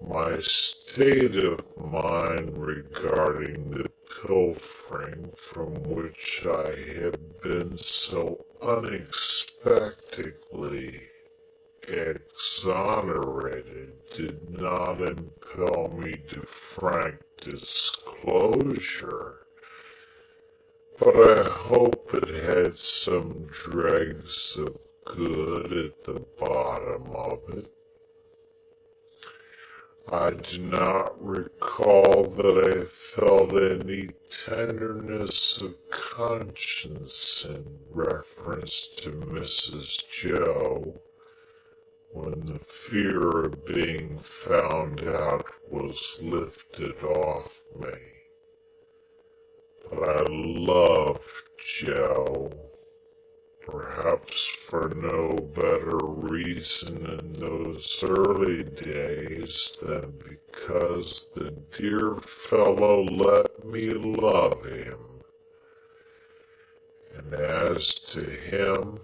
My state of mind regarding the pilfering from which I had been so unexpectedly exonerated did not impel me to frank disclosure, but I hope it had some dregs of good at the bottom of it. I do not recall that I felt any tenderness of conscience in reference to Mrs. Joe when the fear of being found out was lifted off me. But I loved Joe, perhaps for no better reason in those early days than because the dear fellow let me love him. And as to him,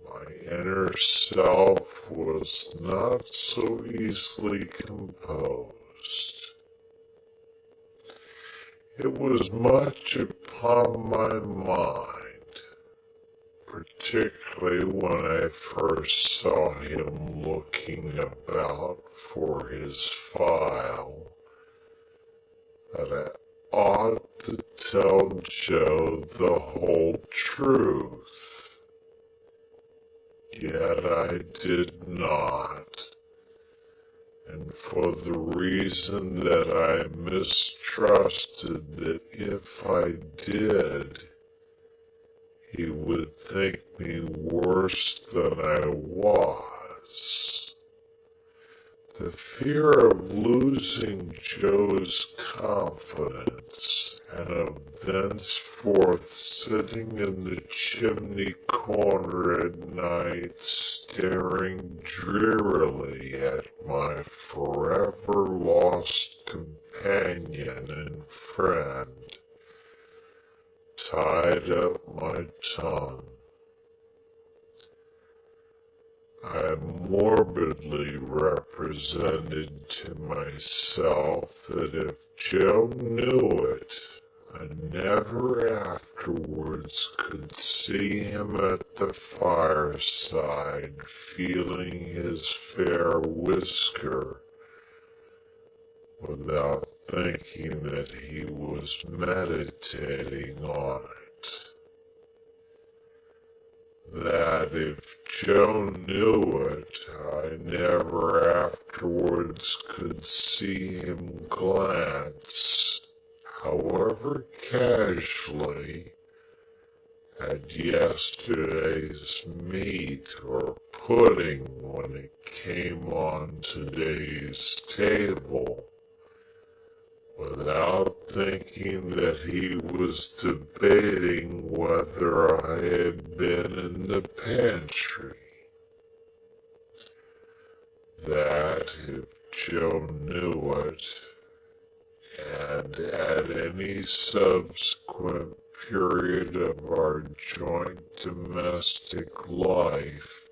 my inner self was not so easily composed. It was much upon my mind, particularly when I first saw him looking about for his file, that I ought to tell Joe the whole truth. Yet I did not, and for the reason that I mistrusted that if I did, he would think me worse than I was. The fear of losing Joe's confidence, and of thenceforth sitting in the chimney corner at night staring drearily at my forever lost companion and friend, tied up my tongue. I morbidly represented to myself that if Joe knew it, I never afterwards could see him at the fireside feeling his fair whisker without thinking that he was meditating on it. That if Joe knew it, I never afterwards could see him glance, however casually, at yesterday's meat or pudding when it came on today's table, without thinking that he was debating whether I had been in the pantry. That if Joe knew it, and at any subsequent period of our joint domestic life,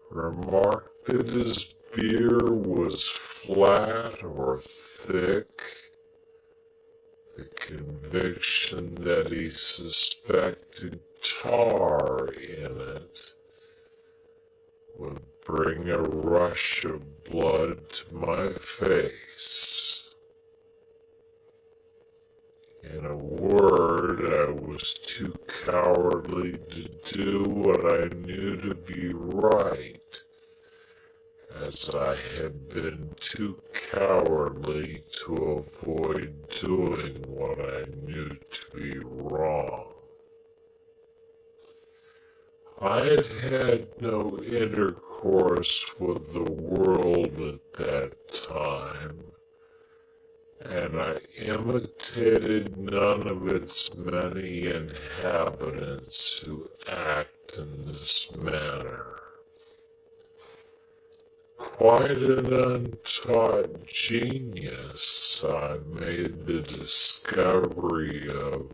remarked that his beer was flat or thick, the conviction that he suspected tar in it would bring a rush of blood to my face. In a word, I was too cowardly to do what I knew to be right, as I had been too cowardly to avoid doing what I knew to be wrong. I had had no intercourse with the world at that time, and I imitated none of its many inhabitants who act in this manner. Quite an untaught genius, I made the discovery of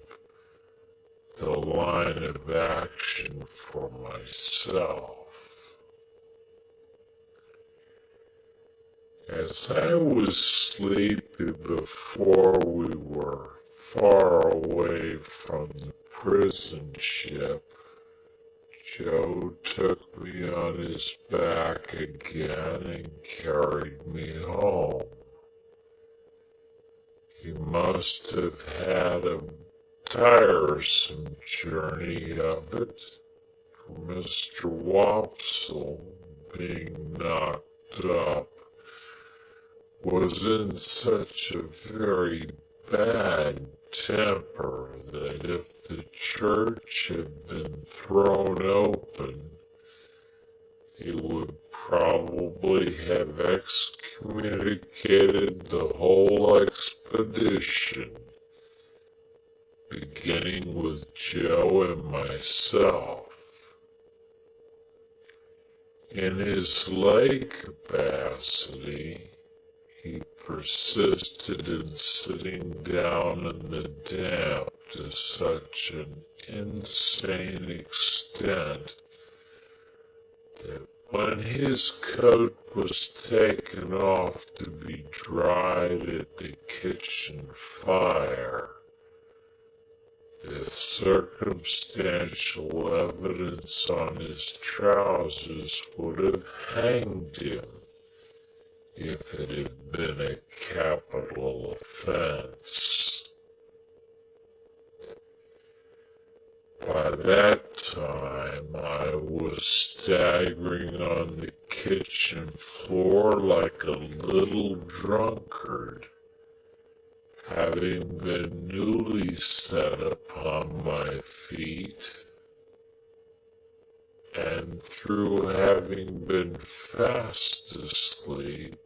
the line of action for myself. As I was sleepy before we were far away from the prison ship, Joe took me on his back again and carried me home. He must have had a tiresome journey of it, for Mr. Wopsle, being knocked up, was in such a very bad temper that if the church had been thrown open, he would probably have excommunicated the whole expedition, beginning with Joe and myself. In his lay capacity, he persisted in sitting down in the damp to such an insane extent that when his coat was taken off to be dried at the kitchen fire, the circumstantial evidence on his trousers would have hanged him if it had been a capital offense. By that time, I was staggering on the kitchen floor like a little drunkard, having been newly set upon my feet, and through having been fast asleep,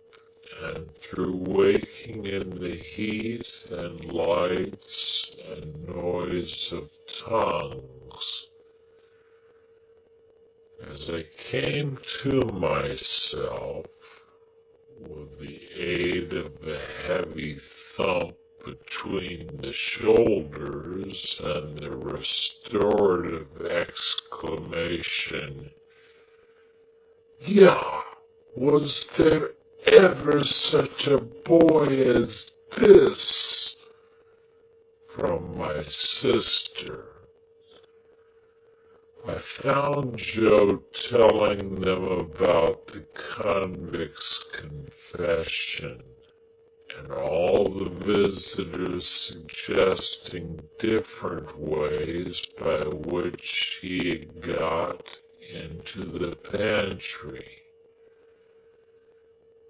and through waking in the heat and lights and noise of tongues. As I came to myself, with the aid of a heavy thump between the shoulders and the restorative exclamation, "Yah! Was there ever such a boy as this?" from my sister, I found Joe telling them about the convict's confession, and all the visitors suggesting different ways by which he had got into the pantry.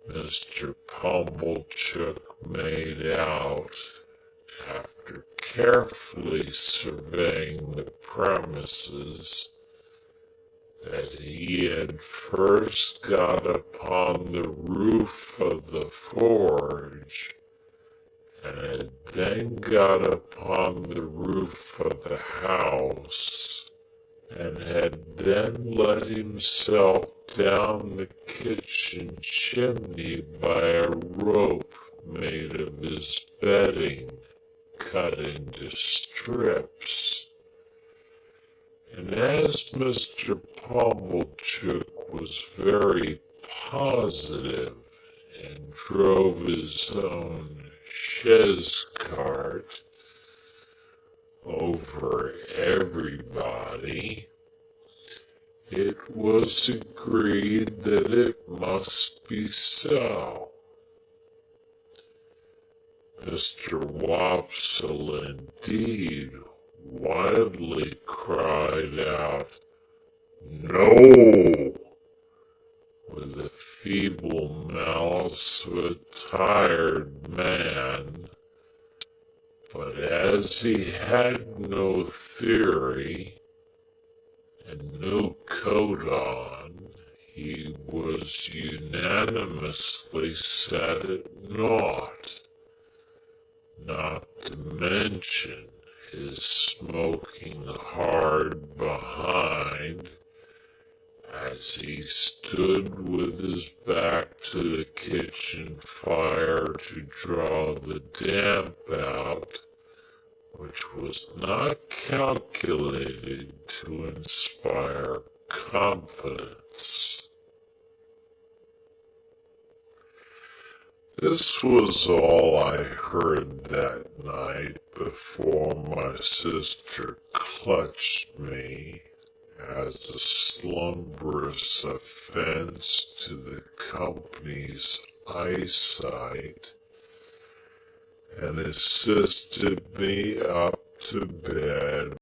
Mr. Pumblechook made out, after carefully surveying the premises, that he had first got upon the roof of the forge, and had then got upon the roof of the house, and had then let himself down the kitchen chimney by a rope made of his bedding, cut into strips. And as Mr. Pumblechook was very positive and drove his own chaise cart over everybody, it was agreed that it must be so. Mr. Wopsle, indeed, wildly cried out, "No!" with the feeble malice of a tired man, but as he had no theory and no coat on, he was unanimously set at naught, not to mention his smoking hard behind as he stood with his back to the kitchen fire to draw the damp out, which was not calculated to inspire confidence. This was all I heard that night before my sister clutched me as a slumberous offense to the company's eyesight and assisted me up to bed